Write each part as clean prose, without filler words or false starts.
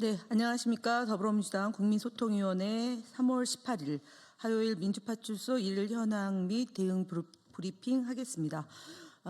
네, 안녕하십니까. 더불어민주당 국민소통위원회 3월 18일 화요일 민주파출소 일 현황 및 대응 브리핑 하겠습니다.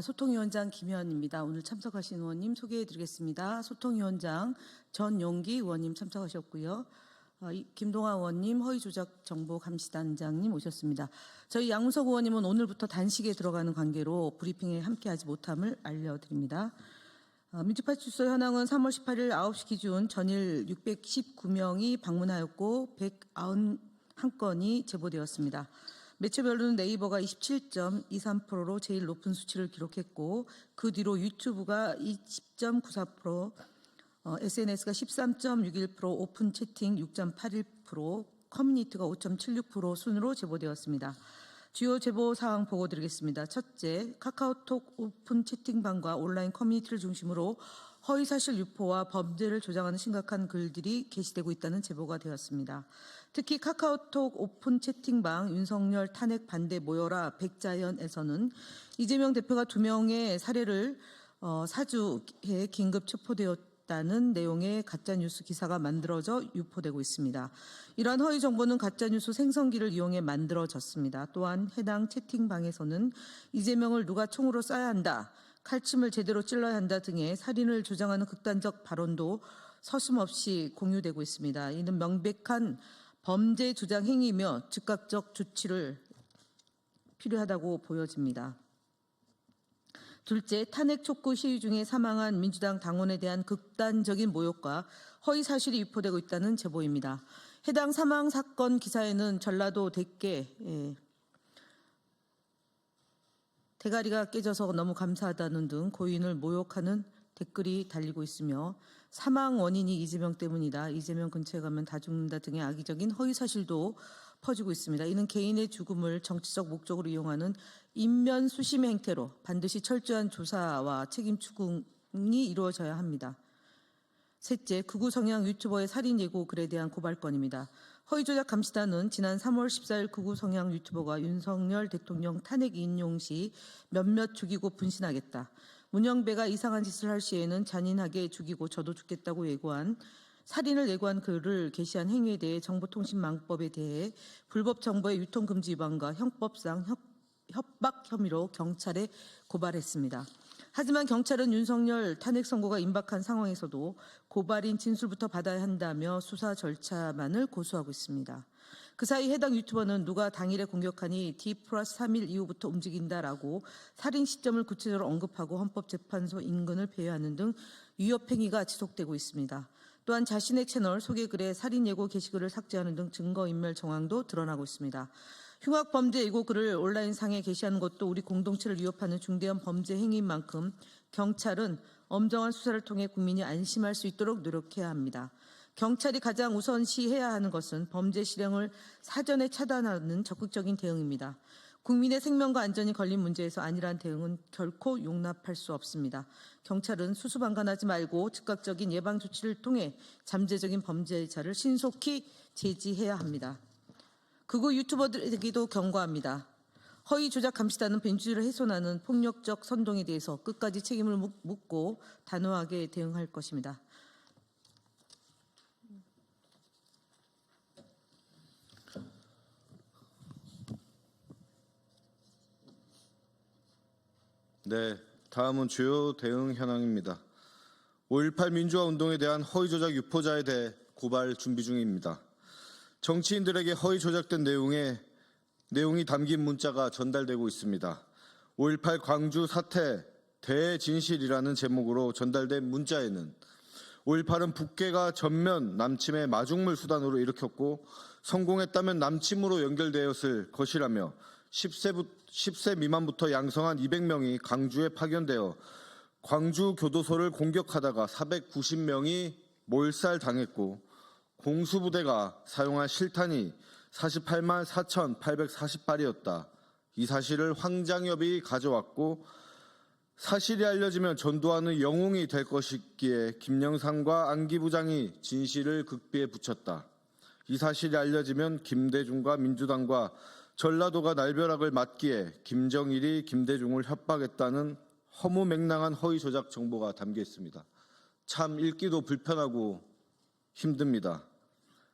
소통위원장 김현입니다. 오늘 참석하신 의원님 소개해드리겠습니다. 소통위원장 전용기 의원님 참석하셨고요. 김동아 의원님 허위조작정보감시단장님 오셨습니다. 저희 양우석 의원님은 오늘부터 단식에 들어가는 관계로 브리핑에 함께하지 못함을 알려드립니다. 민주파출소 현황은 3월 18일 9시 기준 전일 619명이 방문하였고 191건이 제보되었습니다. 매체별로는 네이버가 27.23%로 제일 높은 수치를 기록했고 그 뒤로 유튜브가 20.94%, SNS가 13.61%, 오픈 채팅 6.81%, 커뮤니티가 5.76% 순으로 제보되었습니다. 주요 제보 사항 보고 드리겠습니다. 첫째, 카카오톡 오픈 채팅방과 온라인 커뮤니티를 중심으로 허위사실 유포와 범죄를 조장하는 심각한 글들이 게시되고 있다는 제보가 되었습니다. 특히 카카오톡 오픈 채팅방 윤석열 탄핵 반대 모여라 백자연에서는 이재명 대표가 2명의 사례를 사주에 긴급 체포되었다는 내용의 가짜뉴스 기사가 만들어져 유포되고 있습니다. 이러한 허위 정보는 가짜뉴스 생성기를 이용해 만들어졌습니다. 또한 해당 채팅방에서는 이재명을 누가 총으로 쏴야 한다, 칼침을 제대로 찔러야 한다 등의 살인을 조장하는 극단적 발언도 서슴없이 공유되고 있습니다. 이는 명백한 범죄 주장 행위이며 즉각적 조치를 필요하다고 보여집니다. 둘째, 탄핵 촉구 시위 중에 사망한 민주당 당원에 대한 극단적인 모욕과 허위 사실이 유포되고 있다는 제보입니다. 해당 사망 사건 기사에는 전라도 대개 대가리가 깨져서 너무 감사하다는 등 고인을 모욕하는 댓글이 달리고 있으며 사망 원인이 이재명 때문이다, 이재명 근처에 가면 다 죽는다 등의 악의적인 허위 사실도 퍼지고 있습니다. 이는 개인의 죽음을 정치적 목적으로 이용하는 인면수심의 행태로 반드시 철저한 조사와 책임 추궁이 이루어져야 합니다. 셋째, 극우 성향 유튜버의 살인 예고 글에 대한 고발건입니다. 허위조작 감시단은 지난 3월 14일 극우 성향 유튜버가 윤석열 대통령 탄핵 인용 시 몇몇 죽이고 분신하겠다, 문영배가 이상한 짓을 할 시에는 잔인하게 죽이고 저도 죽겠다고 예고한 살인을 예고한 글을 게시한 행위에 대해 정보통신망법에 대해 불법 정보의 유통금지 위반과 형법상 협박 혐의로 경찰에 고발했습니다. 하지만 경찰은 윤석열 탄핵 선고가 임박한 상황에서도 고발인 진술부터 받아야 한다며 수사 절차만을 고수하고 있습니다. 그 사이 해당 유튜버는 누가 당일에 공격하니 D+3일 이후부터 움직인다라고 살인 시점을 구체적으로 언급하고 헌법재판소 인근을 배회하는 등 위협행위가 지속되고 있습니다. 또한 자신의 채널 소개글에 살인 예고 게시글을 삭제하는 등 증거인멸 정황도 드러나고 있습니다. 흉악범죄 예고 글을 온라인상에 게시하는 것도 우리 공동체를 위협하는 중대한 범죄 행위인 만큼 경찰은 엄정한 수사를 통해 국민이 안심할 수 있도록 노력해야 합니다. 경찰이 가장 우선시해야 하는 것은 범죄 실행을 사전에 차단하는 적극적인 대응입니다. 국민의 생명과 안전이 걸린 문제에서 안일한 대응은 결코 용납할 수 없습니다. 경찰은 수수방관하지 말고 즉각적인 예방 조치를 통해 잠재적인 범죄자를 신속히 제지해야 합니다. 극우 유튜버들에게도 경고합니다. 허위 조작 감시단은 민주주의를 훼손하는 폭력적 선동에 대해서 끝까지 책임을 묻고 단호하게 대응할 것입니다. 네, 다음은 주요 대응 현황입니다. 5.18 민주화 운동에 대한 허위 조작 유포자에 대해 고발 준비 중입니다. 정치인들에게 허위 조작된 내용이 담긴 문자가 전달되고 있습니다. 5.18 광주 사태 대진실이라는 제목으로 전달된 문자에는 5.18은 북괴가 전면 남침의 마중물 수단으로 일으켰고 성공했다면 남침으로 연결되었을 것이라며 10세 미만부터 양성한 200명이 광주에 파견되어 광주 교도소를 공격하다가 490명이 몰살당했고 공수부대가 사용한 실탄이 48만 4,840발이었다. 이 사실을 황장엽이 가져왔고 사실이 알려지면 전두환의 영웅이 될 것이기에 김영삼과 안기 부장이 진실을 극비에 붙였다. 이 사실이 알려지면 김대중과 민주당과 전라도가 날벼락을 맞기에 김정일이 김대중을 협박했다는 허무맹랑한 허위 조작 정보가 담겨 있습니다. 참 읽기도 불편하고 힘듭니다.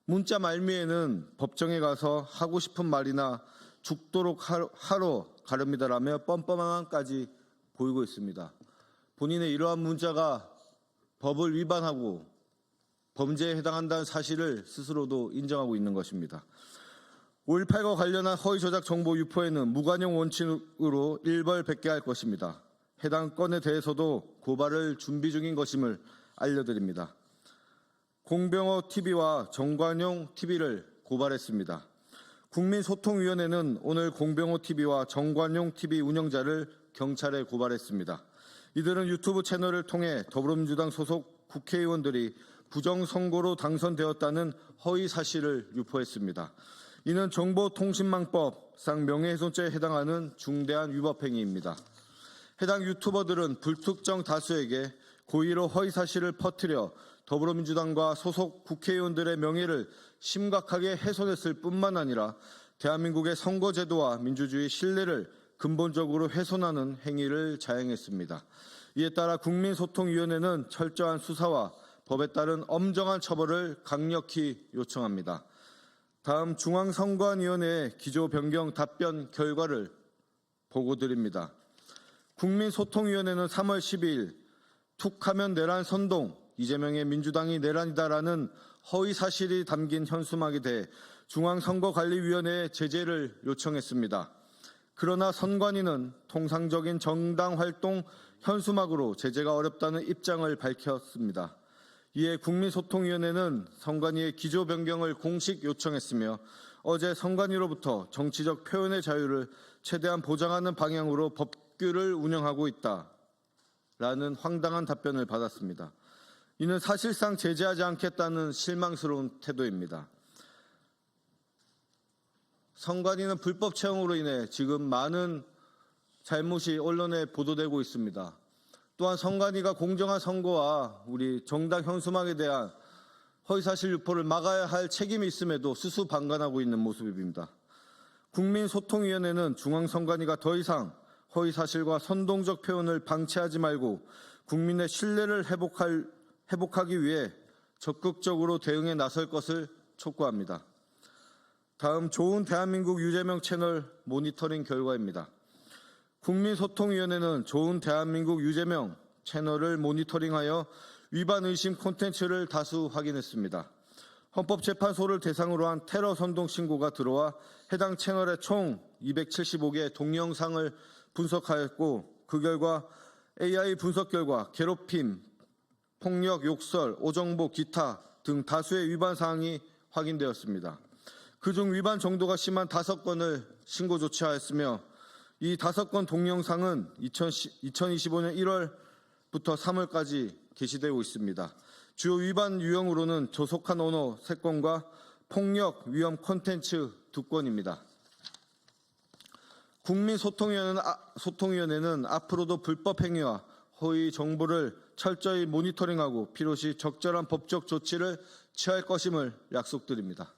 문자 말미에는 법정에 가서 하고 싶은 말이나 죽도록 하러 가렵니다라며 뻔뻔함까지 보이고 있습니다. 본인의 이러한 문자가 법을 위반하고 범죄에 해당한다는 사실을 스스로도 인정하고 있는 것입니다. 5.18과 관련한 허위 조작 정보 유포에는 무관용 원칙으로 일벌백계할 것입니다. 해당 건에 대해서도 고발을 준비 중인 것임을 알려드립니다. 공병호 TV와 정관용 TV를 고발했습니다. 국민소통위원회는 오늘 공병호 TV와 정관용 TV 운영자를 경찰에 고발했습니다. 이들은 유튜브 채널을 통해 더불어민주당 소속 국회의원들이 부정선거로 당선되었다는 허위 사실을 유포했습니다. 이는 정보통신망법상 명예훼손죄에 해당하는 중대한 위법 행위입니다. 해당 유튜버들은 불특정 다수에게 고의로 허위 사실을 퍼뜨려 더불어민주당과 소속 국회의원들의 명예를 심각하게 훼손했을 뿐만 아니라 대한민국의 선거제도와 민주주의 신뢰를 근본적으로 훼손하는 행위를 자행했습니다. 이에 따라 국민소통위원회는 철저한 수사와 법에 따른 엄정한 처벌을 강력히 요청합니다. 다음 중앙선관위원회의 기조 변경 답변 결과를 보고드립니다. 국민소통위원회는 3월 12일 툭하면 내란 선동, 이재명의 민주당이 내란이다라는 허위 사실이 담긴 현수막에 대해 중앙선거관리위원회에 제재를 요청했습니다. 그러나 선관위는 통상적인 정당 활동 현수막으로 제재가 어렵다는 입장을 밝혔습니다. 이에 국민소통위원회는 선관위의 기조 변경을 공식 요청했으며 어제 선관위로부터 정치적 표현의 자유를 최대한 보장하는 방향으로 법규를 운영하고 있다라는 황당한 답변을 받았습니다. 이는 사실상 제재하지 않겠다는 실망스러운 태도입니다. 선관위는 불법 채용으로 인해 지금 많은 잘못이 언론에 보도되고 있습니다. 또한 선관위가 공정한 선거와 우리 정당 현수막에 대한 허위사실 유포를 막아야 할 책임이 있음에도 수수방관하고 있는 모습입니다. 국민소통위원회는 중앙선관위가 더 이상 허위사실과 선동적 표현을 방치하지 말고 국민의 신뢰를 회복하기 위해 적극적으로 대응에 나설 것을 촉구합니다. 다음 좋은 대한민국 유재명 채널 모니터링 결과입니다. 국민소통위원회는 좋은 대한민국 유재명 채널을 모니터링하여 위반 의심 콘텐츠를 다수 확인했습니다. 헌법재판소를 대상으로 한 테러 선동 신고가 들어와 해당 채널의 총 275개의 동영상을 분석하였고 그 결과 AI 분석 결과 괴롭힘, 폭력, 욕설, 오정보, 기타 등 다수의 위반 사항이 확인되었습니다. 그중 위반 정도가 심한 5건을 신고 조치하였으며 이 5건 동영상은 2025년 1월부터 3월까지 게시되고 있습니다. 주요 위반 유형으로는 조속한 언어 3건과 폭력, 위험 콘텐츠 2건입니다. 국민소통위원회는 앞으로도 불법 행위와 허위 정보를 철저히 모니터링하고 필요시 적절한 법적 조치를 취할 것임을 약속드립니다.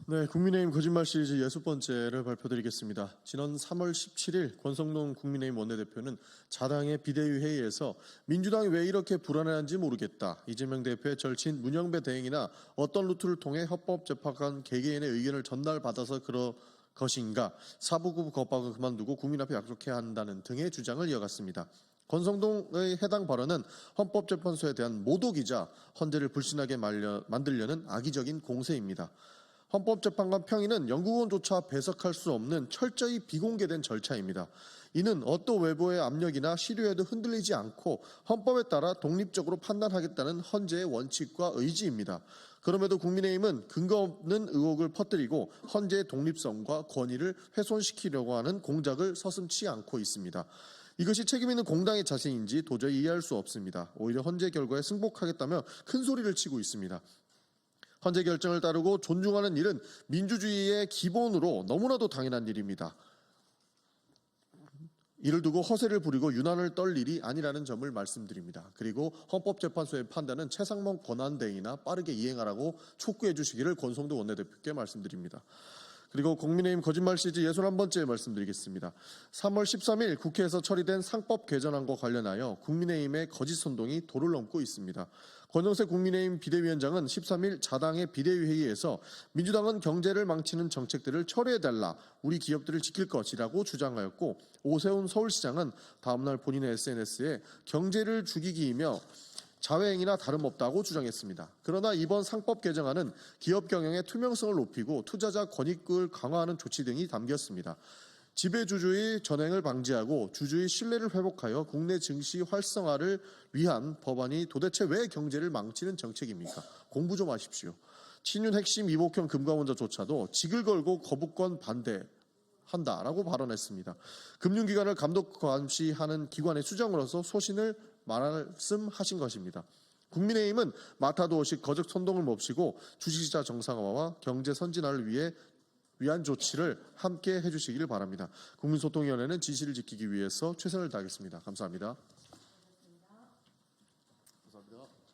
네, 국민의힘 거짓말 시리즈 6번째를 발표드리겠습니다. 지난 3월 17일 권성동 국민의힘 원내대표는 자당의 비대위 회의에서 민주당이 왜 이렇게 불안해하는지 모르겠다. 이재명 대표의 절친 문영배 대행이나 어떤 루트를 통해 헌법재판관 개개인의 의견을 전달받아서 그럴 것인가. 사부급 겁박을 그만두고 국민 앞에 약속해야 한다는 등의 주장을 이어갔습니다. 권성동의 해당 발언은 헌법재판소에 대한 모독이자 헌재를 불신하게 만들려는 악의적인 공세입니다. 헌법재판관 평의는 연구원조차 배석할 수 없는 철저히 비공개된 절차입니다. 이는 어떤 외부의 압력이나 시류에도 흔들리지 않고 헌법에 따라 독립적으로 판단하겠다는 헌재의 원칙과 의지입니다. 그럼에도 국민의힘은 근거 없는 의혹을 퍼뜨리고 헌재의 독립성과 권위를 훼손시키려고 하는 공작을 서슴지 않고 있습니다. 이것이 책임있는 공당의 자세인지 도저히 이해할 수 없습니다. 오히려 헌재 결과에 승복하겠다며 큰 소리를 치고 있습니다. 헌재 결정을 따르고 존중하는 일은 민주주의의 기본으로 너무나도 당연한 일입니다. 이를 두고 허세를 부리고 유난을 떨 일이 아니라는 점을 말씀드립니다. 그리고 헌법재판소의 판단은 최상목 권한대행이나 빠르게 이행하라고 촉구해 주시기를 권성동 원내대표께 말씀드립니다. 그리고 국민의힘 거짓말 시리즈 61번째 말씀드리겠습니다. 3월 13일 국회에서 처리된 상법 개정안과 관련하여 국민의힘의 거짓 선동이 도를 넘고 있습니다. 권영세 국민의힘 비대위원장은 13일 자당의 비대위 회의에서 민주당은 경제를 망치는 정책들을 철회해달라, 우리 기업들을 지킬 것이라고 주장하였고, 오세훈 서울시장은 다음날 본인의 SNS에 경제를 죽이기이며 자회행위나 다름없다고 주장했습니다. 그러나 이번 상법 개정안은 기업 경영의 투명성을 높이고 투자자 권익을 강화하는 조치 등이 담겼습니다. 지배주주의 전횡을 방지하고 주주의 신뢰를 회복하여 국내 증시 활성화를 위한 법안이 도대체 왜 경제를 망치는 정책입니까? 공부 좀 하십시오. 친윤 핵심 이복형 금감원자조차도 직을 걸고 거부권 반대한다라고 발언했습니다. 금융기관을 감독 감시하는 기관의 수장으로서 소신을 말씀하신 것입니다. 국민의힘은 마타도어식 거짓 선동을 멈추고 주식시장 정상화와 경제 선진화를 위한 조치를 함께 해주시기를 바랍니다. 국민소통위원회는 진실을 지키기 위해서 최선을 다하겠습니다. 감사합니다. 감사합니다.